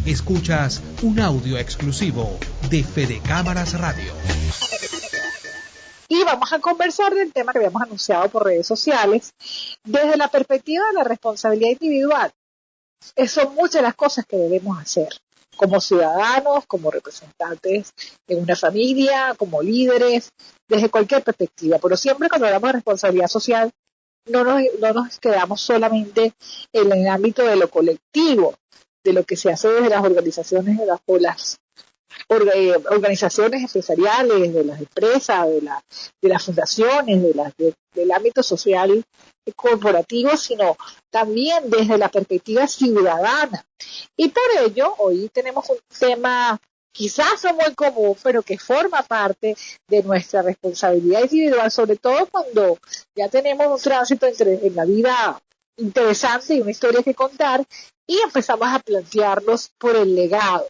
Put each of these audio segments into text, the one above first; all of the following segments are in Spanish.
Escuchas un audio exclusivo de Fede Cámaras Radio. Y vamos a conversar del tema que habíamos anunciado por redes sociales desde la perspectiva de la responsabilidad individual. Son muchas las cosas que debemos hacer como ciudadanos, como representantes de una familia, como líderes, desde cualquier perspectiva. Pero siempre cuando hablamos de responsabilidad social, no nos quedamos solamente en el ámbito de lo colectivo, de lo que se hace desde las organizaciones o las organizaciones empresariales, de las empresas, de las fundaciones, del ámbito social corporativo, sino también desde la perspectiva ciudadana. Y por ello, hoy tenemos un tema quizás no muy común, pero que forma parte de nuestra responsabilidad individual, sobre todo cuando ya tenemos un tránsito en la vida interesante y una historia que contar, y empezamos a plantearnos por el legado,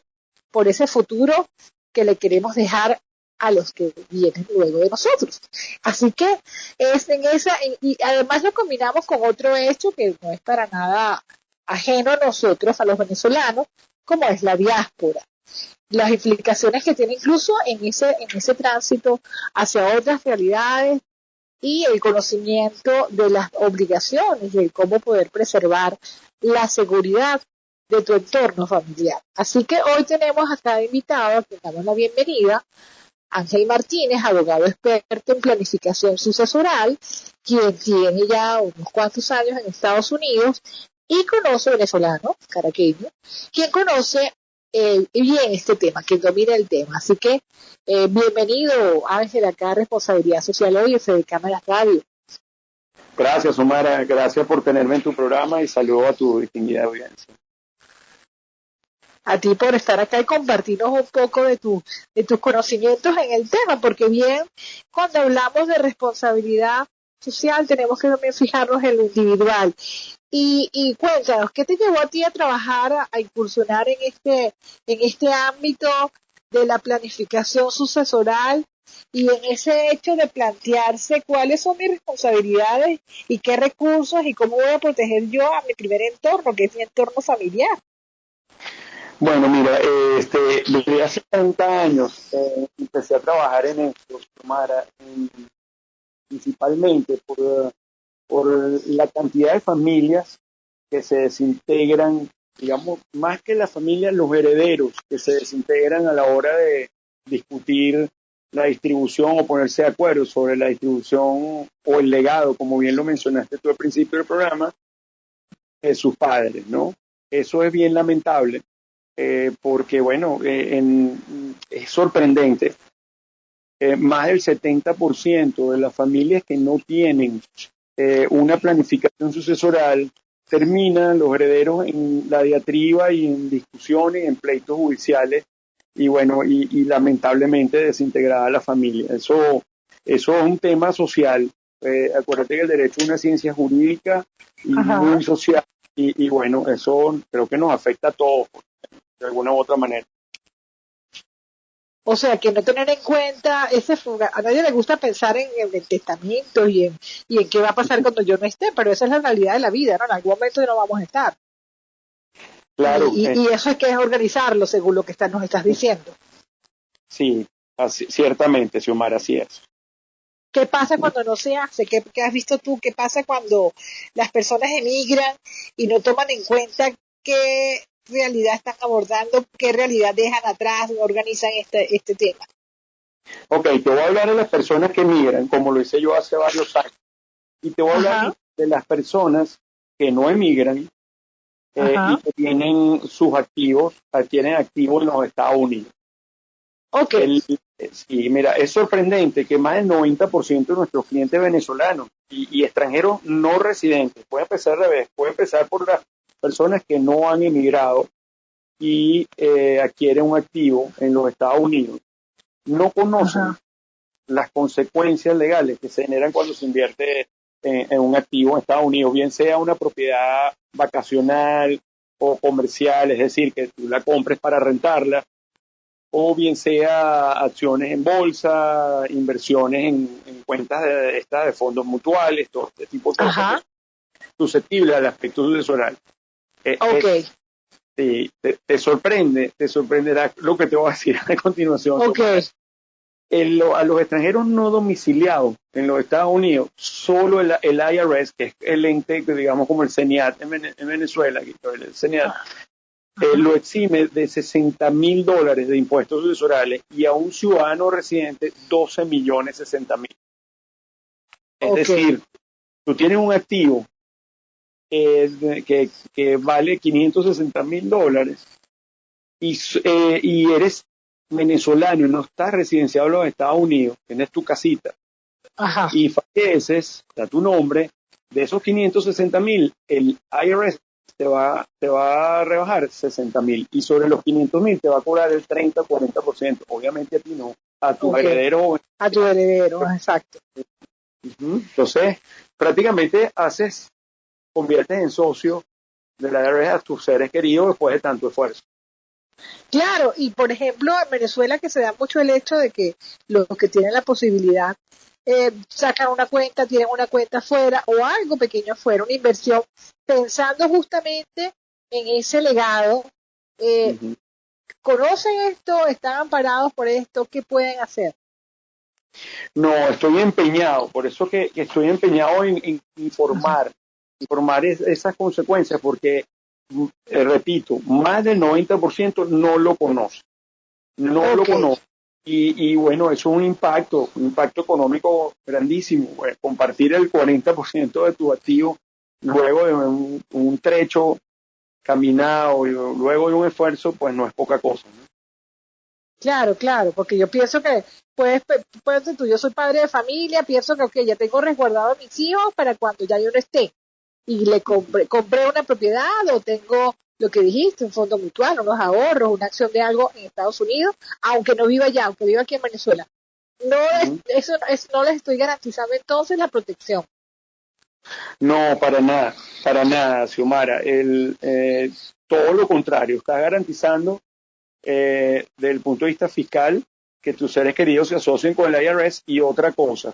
por ese futuro que le queremos dejar a los que vienen luego de nosotros. Así que es y además lo combinamos con otro hecho que no es para nada ajeno a nosotros, a los venezolanos, como es la diáspora. Las implicaciones que tiene incluso en ese tránsito hacia otras realidades y el conocimiento de las obligaciones y de cómo poder preservar la seguridad de tu entorno familiar. Así que hoy tenemos acá de invitado, a quien damos la bienvenida, Ángel Martínez, abogado experto en planificación sucesoral, quien tiene ya unos cuantos años en Estados Unidos y venezolano, caraqueño, quien conoce bien este tema, quien domina el tema. Así que bienvenido, Ángel, acá a Responsabilidad Social hoy en Fede Cámaras Radio. Gracias, Omar, gracias por tenerme en tu programa y saludo a tu distinguida audiencia. A ti por estar acá y compartirnos un poco de tus conocimientos en el tema, porque bien, cuando hablamos de responsabilidad social tenemos que también fijarnos en lo individual. Y cuéntanos, ¿qué te llevó a ti a trabajar, a incursionar en este ámbito de la planificación sucesoral y en ese hecho de plantearse cuáles son mis responsabilidades y qué recursos y cómo voy a proteger yo a mi primer entorno, que es mi entorno familiar? Bueno, mira, desde hace 30 años empecé a trabajar en esto, Mara, principalmente por la cantidad de familias que se desintegran, digamos, más que las familias, los herederos que se desintegran a la hora de discutir la distribución o ponerse de acuerdo sobre la distribución o el legado, como bien lo mencionaste tú al principio del programa, de sus padres, ¿no? Eso es bien lamentable. Porque, bueno, es sorprendente. Más del 70% de las familias que no tienen una planificación sucesoral terminan los herederos en la diatriba y en discusiones, en pleitos judiciales y, bueno, y lamentablemente desintegrada la familia. Eso es un tema social. Acuérdate que el derecho es una ciencia jurídica y muy social y, bueno, eso creo que nos afecta a todos de alguna u otra manera. O sea, que no tener en cuenta a nadie le gusta pensar en el testamento y en qué va a pasar cuando yo no esté, pero esa es la realidad de la vida, ¿no? En algún momento no vamos a estar. Claro. Y eso es que es organizarlo, según lo que nos estás diciendo. Sí, ciertamente, Xiomara, así es. ¿Qué pasa cuando no se hace? ¿Qué has visto tú? ¿Qué pasa cuando las personas emigran y no toman en cuenta qué realidad están abordando, qué realidad dejan atrás, no organizan este tema? Ok, te voy a hablar de las personas que emigran, como lo hice yo hace varios años, y te voy a hablar de las personas que no emigran y que tienen sus activos, tienen activos en los Estados Unidos. Ok. Sí, mira, es sorprendente que más del 90% de nuestros clientes venezolanos y extranjeros no residentes, puede empezar al revés, puede empezar por las personas que no han emigrado y adquieren un activo en los Estados Unidos, no conocen las consecuencias legales que se generan cuando se invierte en un activo en Estados Unidos, bien sea una propiedad vacacional o comercial, es decir, que tú la compres para rentarla, o bien sea acciones en bolsa, inversiones en cuentas de fondos mutuales, todo este tipo de cosas susceptibles al aspecto sucesoral. Sí, te sorprenderá lo que te voy a decir a continuación. Okay. A los extranjeros no domiciliados en los Estados Unidos, solo el IRS, que es el ente, digamos, como el CENIAT en Venezuela, el CENIAT, lo exime de $60,000 de impuestos sucesorales, y a un ciudadano residente $12,060,000. Es decir, tú tienes un activo que vale $560,000 y eres venezolano y no estás residenciado en los Estados Unidos, tienes tu casita, y falleces, da tu nombre, de esos 560,000, el IRS te va a rebajar 60,000, y sobre los 500,000 te va a cobrar el 30-40%. Obviamente a ti no, a tu heredero. A tu heredero, exacto. Entonces, prácticamente conviertes en socio de la IRS a tus seres queridos después de tanto esfuerzo. Claro, y por ejemplo en Venezuela, que se da mucho el hecho de que los que tienen la posibilidad sacan una cuenta, tienen una cuenta afuera o algo pequeño afuera, una inversión, pensando justamente en ese legado. ¿Conocen esto? ¿Están amparados por esto? ¿Qué pueden hacer? No, estoy empeñado, por eso que estoy empeñado en informar esas consecuencias, porque repito, más del 90% no lo conoce. Lo conoce. Y bueno, eso es un impacto económico grandísimo. Compartir el 40% de tu activo luego de un trecho caminado y luego de un esfuerzo, pues no es poca cosa, ¿no? Claro, porque yo pienso que, yo soy padre de familia, pienso que ya tengo resguardado a mis hijos para cuando ya yo no esté. Y le compré una propiedad, o tengo lo que dijiste, un fondo mutual, unos ahorros, una acción de algo en Estados Unidos, aunque no viva allá, aunque viva aquí en Venezuela. No les estoy garantizando entonces la protección. No, para nada, Xiomara. Todo lo contrario, está garantizando desde el punto de vista fiscal que tus seres queridos se asocien con el IRS. Y otra cosa,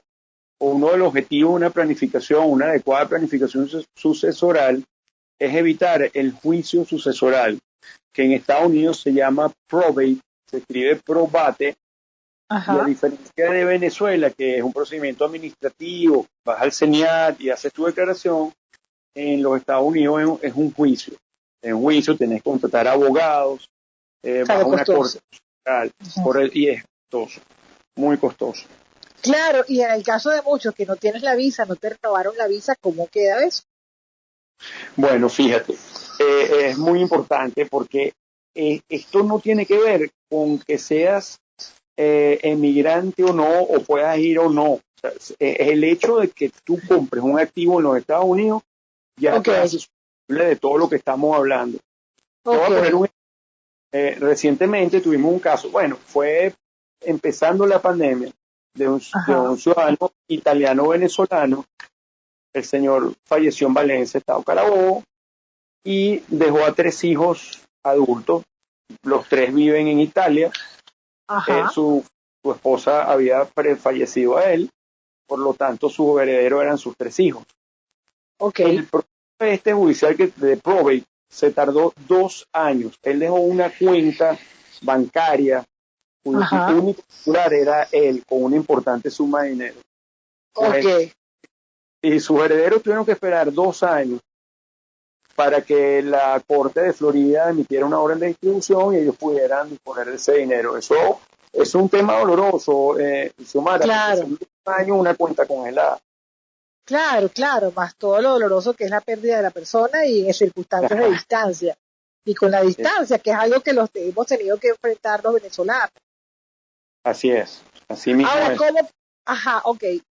uno de los objetivos de una adecuada planificación sucesoral es evitar el juicio sucesoral, que en Estados Unidos se llama probate, se escribe probate. Y a diferencia de Venezuela, que es un procedimiento administrativo, vas al CENIAT y haces tu declaración, en los Estados Unidos es un juicio. En un juicio tenés que contratar abogados, vas a una corte social, y es costoso, muy costoso. Claro, y en el caso de muchos que no tienes la visa, no te renovaron la visa, ¿cómo queda eso? Bueno, fíjate, es muy importante porque esto no tiene que ver con que seas emigrante o no, o puedas ir o no. O sea, el hecho de que tú compres un activo en los Estados Unidos ya te hace responsable de todo lo que estamos hablando. Te voy a poner recientemente tuvimos un caso, fue empezando la pandemia, de un ciudadano italiano-venezolano. El señor falleció en Valencia, Estado Carabobo, y dejó a 3 hijos adultos. Los 3 viven en Italia. Su esposa había fallecido a él, por lo tanto sus herederos eran sus 3 hijos. El proceso judicial de probate se tardó 2 años. Él dejó una cuenta bancaria cuyo único titular era él, con una importante suma de dinero. Y sus herederos tuvieron que esperar 2 años para que la Corte de Florida emitiera una orden de distribución y ellos pudieran disponer de ese dinero. Eso es un tema doloroso, Xiomara. Claro. Un año, una cuenta congelada. Claro, más todo lo doloroso que es la pérdida de la persona y en circunstancias de distancia. Y con la distancia, que es algo que hemos tenido que enfrentar los venezolanos. Así es, así mismo. Ahora, ¿cómo?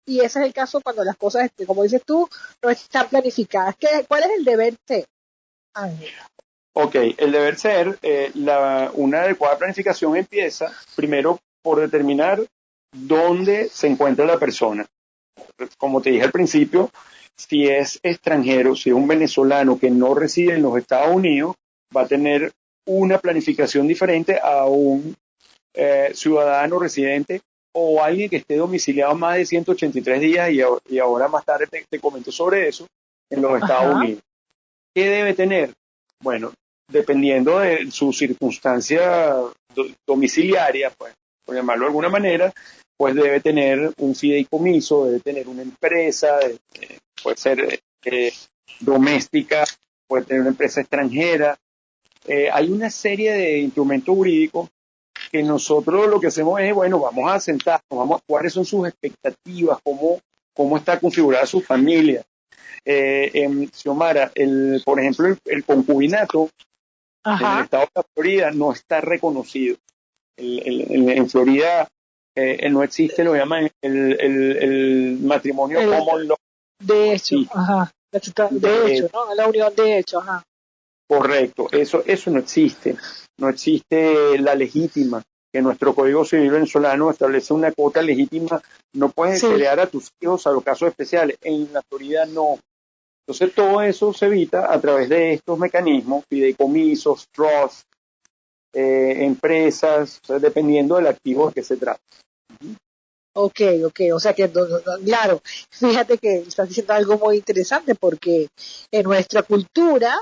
Y ese es el caso cuando las cosas, como dices tú, no están planificadas. ¿Cuál es el deber ser, Ángel? El deber ser, una adecuada planificación empieza primero por determinar dónde se encuentra la persona. Como te dije al principio, si es extranjero, si es un venezolano que no reside en los Estados Unidos, va a tener una planificación diferente a un ciudadano residente o alguien que esté domiciliado más de 183 días, y ahora más tarde te comento sobre eso, en los Estados Unidos. ¿Qué debe tener? Bueno, dependiendo de su circunstancia domiciliaria, pues, por llamarlo de alguna manera, pues debe tener un fideicomiso, debe tener una empresa, puede ser doméstica, puede tener una empresa extranjera. Hay una serie de instrumentos jurídicos que nosotros lo que hacemos es, bueno, vamos a sentarnos, cuáles son sus expectativas, cómo está configurada su familia. Xiomara, por ejemplo, el concubinato en el estado de la Florida no está reconocido. En Florida no existe, lo llaman el matrimonio common law. De hecho, Sí. De hecho, ¿no? La unión de hecho, Correcto, eso no existe. No existe la legítima, que nuestro Código Civil venezolano establece una cuota legítima. No puedes heredar a tus hijos a los casos especiales. En la Florida no. Entonces todo eso se evita a través de estos mecanismos, fideicomisos, trusts, empresas, o sea, dependiendo del activo de que se trata. Ok, o sea que, claro, fíjate que estás diciendo algo muy interesante porque en nuestra cultura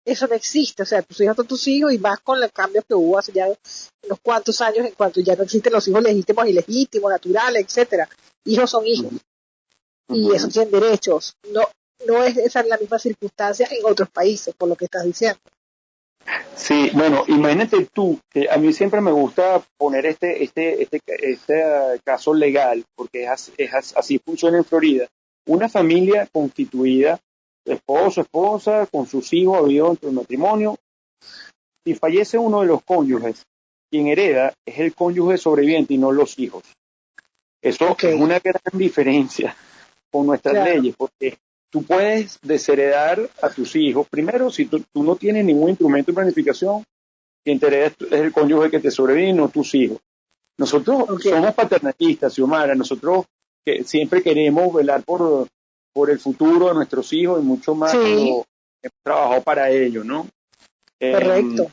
eso no existe, o sea, tus hijos son tus hijos y más con los cambios que hubo hace ya unos cuantos años en cuanto ya no existen los hijos legítimos, ilegítimos, naturales, etcétera. Hijos son hijos y eso tienen derechos. No es esa la misma circunstancia en otros países, por lo que estás diciendo. Sí, bueno, imagínate tú, que a mí siempre me gusta poner este caso legal, porque así funciona en Florida. Una familia constituida, esposo, esposa, con sus hijos, habido dentro del matrimonio. Si fallece uno de los cónyuges, quien hereda es el cónyuge sobreviviente y no los hijos. Eso es una gran diferencia con nuestras leyes, porque tú puedes desheredar a tus hijos. Primero, si tú no tienes ningún instrumento de planificación, quien te hereda es el cónyuge que te sobrevive, no tus hijos. Nosotros somos paternalistas, Xiomara. Nosotros que siempre queremos velar por el futuro de nuestros hijos y mucho más cuando hemos trabajado para ello, ¿no? Correcto.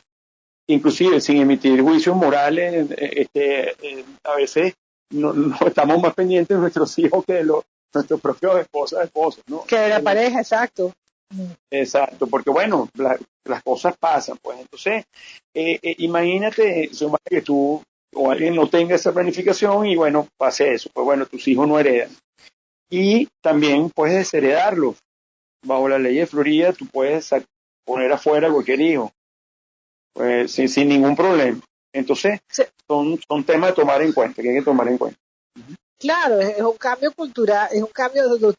Inclusive sin emitir juicios morales, a veces no estamos más pendientes de nuestros hijos que de nuestros propios esposos, ¿no? Que de la pareja, exacto. Exacto, porque bueno, las cosas pasan, pues. Entonces, imagínate, que tú o alguien no tenga esa planificación y bueno, pase eso, pues bueno, tus hijos no heredan. Y también puedes desheredarlos. Bajo la ley de Florida, tú puedes poner afuera a cualquier hijo, pues, sin ningún problema. Entonces, son temas de tomar en cuenta, que hay que tomar en cuenta. Claro, es un cambio cultural,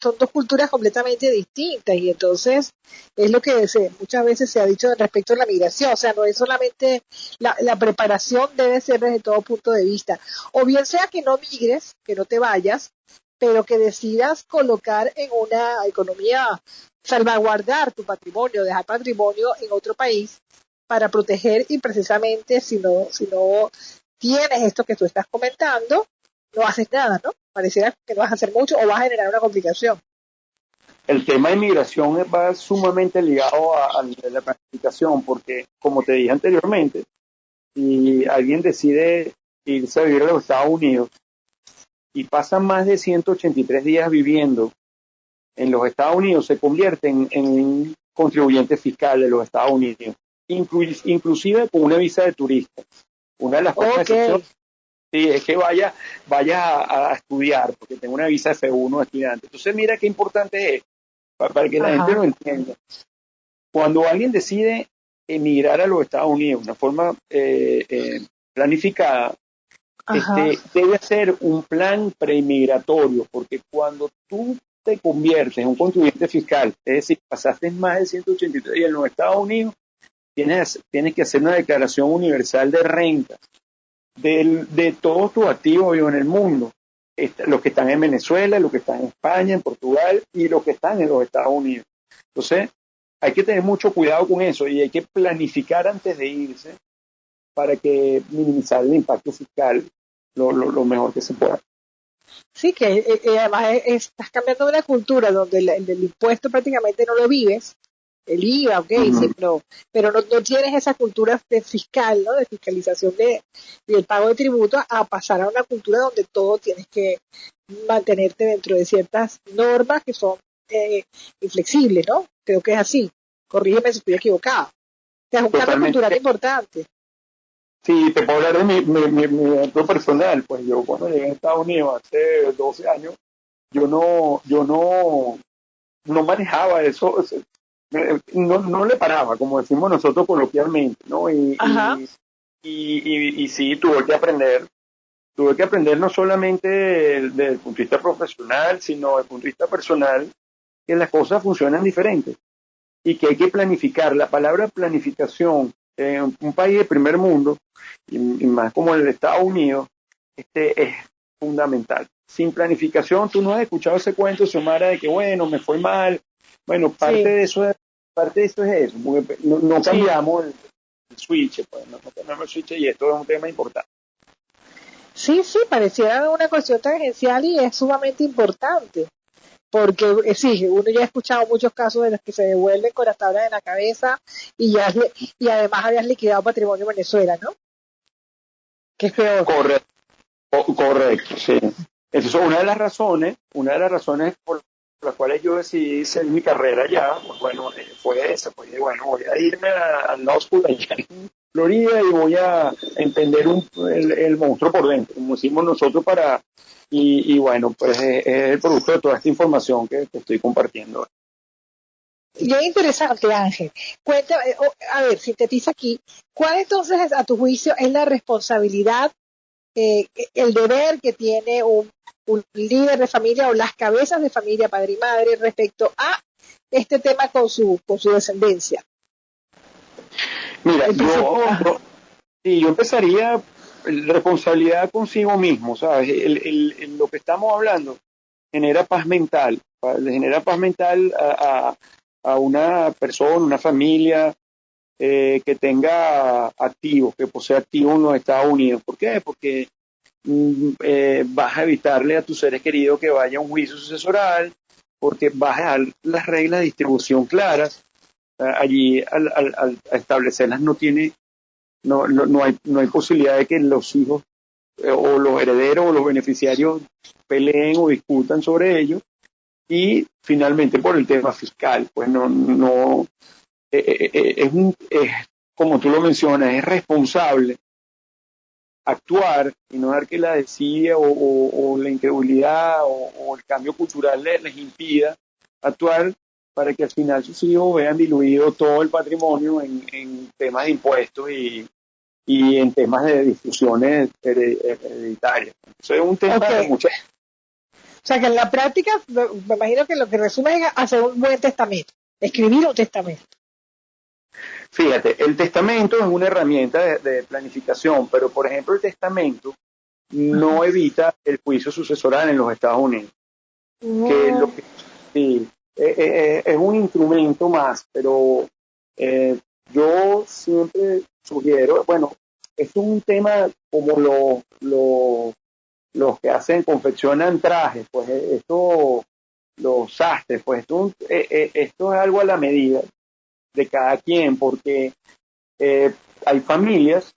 son dos culturas completamente distintas y entonces es lo que muchas veces se ha dicho respecto a la migración, o sea, no es solamente la preparación debe ser desde todo punto de vista, o bien sea que no migres, que no te vayas, pero que decidas colocar en una economía, salvaguardar tu patrimonio, dejar patrimonio en otro país para proteger y precisamente si no tienes esto que tú estás comentando, no haces nada, ¿no? Pareciera que no vas a hacer mucho o vas a generar una complicación. El tema de inmigración va sumamente ligado a la planificación, porque, como te dije anteriormente, si alguien decide irse a vivir a los Estados Unidos y pasa más de 183 días viviendo en los Estados Unidos, se convierte en un contribuyente fiscal de los Estados Unidos, inclusive con una visa de turista. Una de las pocas excepciones es que vaya a estudiar, porque tengo una visa F1 de estudiante. Entonces, mira qué importante es, para que la gente lo entienda. Cuando alguien decide emigrar a los Estados Unidos de una forma planificada, debe hacer un plan preinmigratorio, porque cuando tú te conviertes en un contribuyente fiscal, es decir, pasaste más de 183 días en los Estados Unidos, tienes que hacer una declaración universal de renta de todos tus activos en el mundo, los que están en Venezuela, los que están en España, en Portugal y los que están en los Estados Unidos. Entonces, hay que tener mucho cuidado con eso y hay que planificar antes de irse para que minimizar el impacto fiscal lo mejor que se pueda. Sí, que además estás cambiando una cultura donde el impuesto prácticamente no lo vives, el IVA, sí, pero no tienes esa cultura de fiscal, ¿no? De fiscalización del pago de tributos, a pasar a una cultura donde todo tienes que mantenerte dentro de ciertas normas que son inflexibles, ¿no? Creo que es así. Corrígeme si estoy equivocada. Es un cambio Totalmente. cultural importante. Sí, te puedo hablar de mi ejemplo personal. Pues yo cuando llegué a Estados Unidos hace 12 años, yo no manejaba eso, no le paraba, como decimos nosotros coloquialmente, ¿no? Ajá. Y sí, tuve que aprender no solamente desde el punto de vista profesional, sino desde el punto de vista personal, que las cosas funcionan diferentes y que hay que planificar. La palabra planificación en un país de primer mundo, y más como el de Estados Unidos, es fundamental. Sin planificación, tú no has escuchado ese cuento, Xiomara, de que bueno, me fue mal. Bueno, parte Sí. de eso es eso, porque no Sí. cambiamos el switch, pues, no cambiamos el switch, y esto es un tema importante. Sí, pareciera una cuestión tangencial y es sumamente importante. Porque sí, uno ya ha escuchado muchos casos de los que se devuelven con las tablas en la cabeza y y además habías liquidado patrimonio en Venezuela, ¿no? Que es peor. Correcto, sí. Esa es una de las razones por las cuales yo decidí hacer mi carrera allá. Pues bueno, fue esa, pues bueno, voy a irme al law school allá en Florida y voy a entender el monstruo por dentro, como decimos nosotros, y bueno, pues es el producto de toda esta información que te estoy compartiendo. Y es interesante, Ángel. Cuéntame, a ver, sintetiza aquí, ¿cuál entonces, a tu juicio, es la responsabilidad, el deber que tiene un líder de familia o las cabezas de familia, padre y madre, respecto a este tema con su descendencia? Mira, Ajá. yo empezaría responsabilidad consigo mismo, ¿sabes? Lo que estamos hablando genera paz mental, le genera paz mental a una persona, una familia que tenga activos, que posee activos en los Estados Unidos. ¿Por qué? Porque vas a evitarle a tus seres queridos que vaya a un juicio sucesoral, porque vas a dar las reglas de distribución claras. Allí al establecerlas no hay posibilidad de que los hijos o los herederos o los beneficiarios peleen o discutan sobre ello. Y finalmente por el tema fiscal, pues es como tú lo mencionas, es responsable actuar y no dar que la desidia o la incredulidad o el cambio cultural les impida actuar, para que al final sus hijos vean diluido todo el patrimonio en temas de impuestos y en temas de discusiones hereditarias. Eso es un tema de mucha... O sea, que en la práctica, me imagino que lo que resume es hacer un buen testamento, escribir un testamento. Fíjate, el testamento es una herramienta de planificación, pero por ejemplo el testamento no evita el juicio sucesoral en los Estados Unidos. Que sí, es un instrumento más, pero yo siempre sugiero, bueno, esto es un tema como los que confeccionan trajes, pues los sastres, pues esto es algo a la medida de cada quien, porque hay familias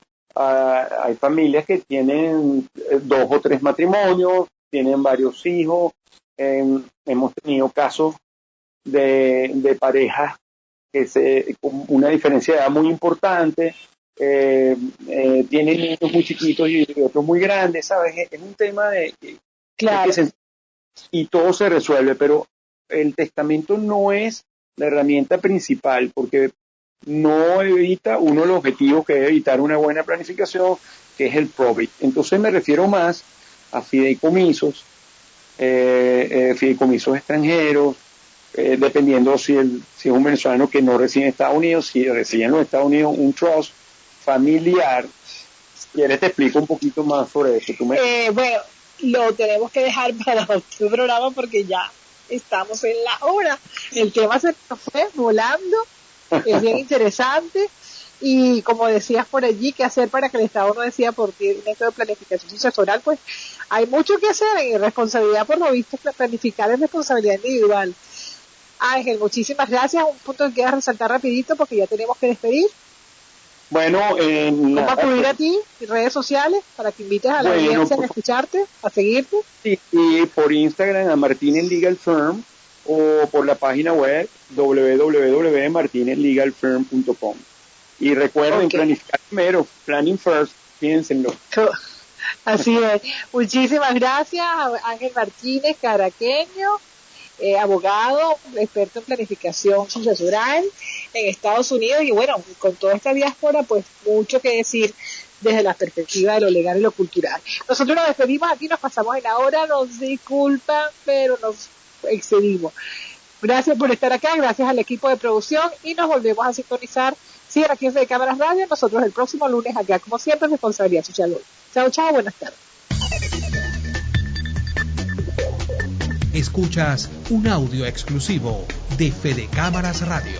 que tienen 2 o 3 matrimonios, tienen varios hijos. Hemos tenido casos de parejas con una diferencia de edad muy importante, tienen niños muy chiquitos y otros muy grandes, ¿sabes? Es un tema Claro. Y todo se resuelve, pero el testamento no es la herramienta principal, porque no evita uno de los objetivos, que es evitar una buena planificación, que es el probate. Entonces me refiero más a fideicomisos, fideicomisos extranjeros, dependiendo si es un venezolano que no reside en Estados Unidos, si reside en los Estados Unidos, un trust familiar. Si quieres te explico un poquito más sobre eso. Bueno, lo tenemos que dejar para otro programa porque ya estamos en la hora. El tema se nos fue volando, es bien interesante. Y como decías por allí, ¿qué hacer para que el Estado no decida por ti un método de planificación sucesoral? Pues hay mucho que hacer en responsabilidad, por lo visto, planificar es responsabilidad individual. Ángel, muchísimas gracias. Un punto que quieras resaltar rapidito porque ya tenemos que despedir. Bueno, ¿cómo acudir a ti? Redes sociales para que invites a la audiencia a escucharte, a seguirte. Sí, y por Instagram a Martínez Legal Firm o por la página web www.martinezlegalfirm.com. Y recuerden, Ok. planificar primero, planning first, piénsenlo. Así es. Muchísimas gracias a Ángel Martínez, caraqueño, abogado, experto en planificación sucesoral en Estados Unidos. Y bueno, con toda esta diáspora, pues mucho que decir desde la perspectiva de lo legal y lo cultural. Nosotros nos despedimos aquí, nos pasamos en la hora, nos disculpan, pero nos excedimos. Gracias por estar acá, gracias al equipo de producción y nos volvemos a sintonizar. Sigan aquí en Cámaras Radio, nosotros el próximo lunes acá, como siempre, Responsabilidad Social. Chao, chao, buenas tardes. Escuchas un audio exclusivo de Fede Cámaras Radio.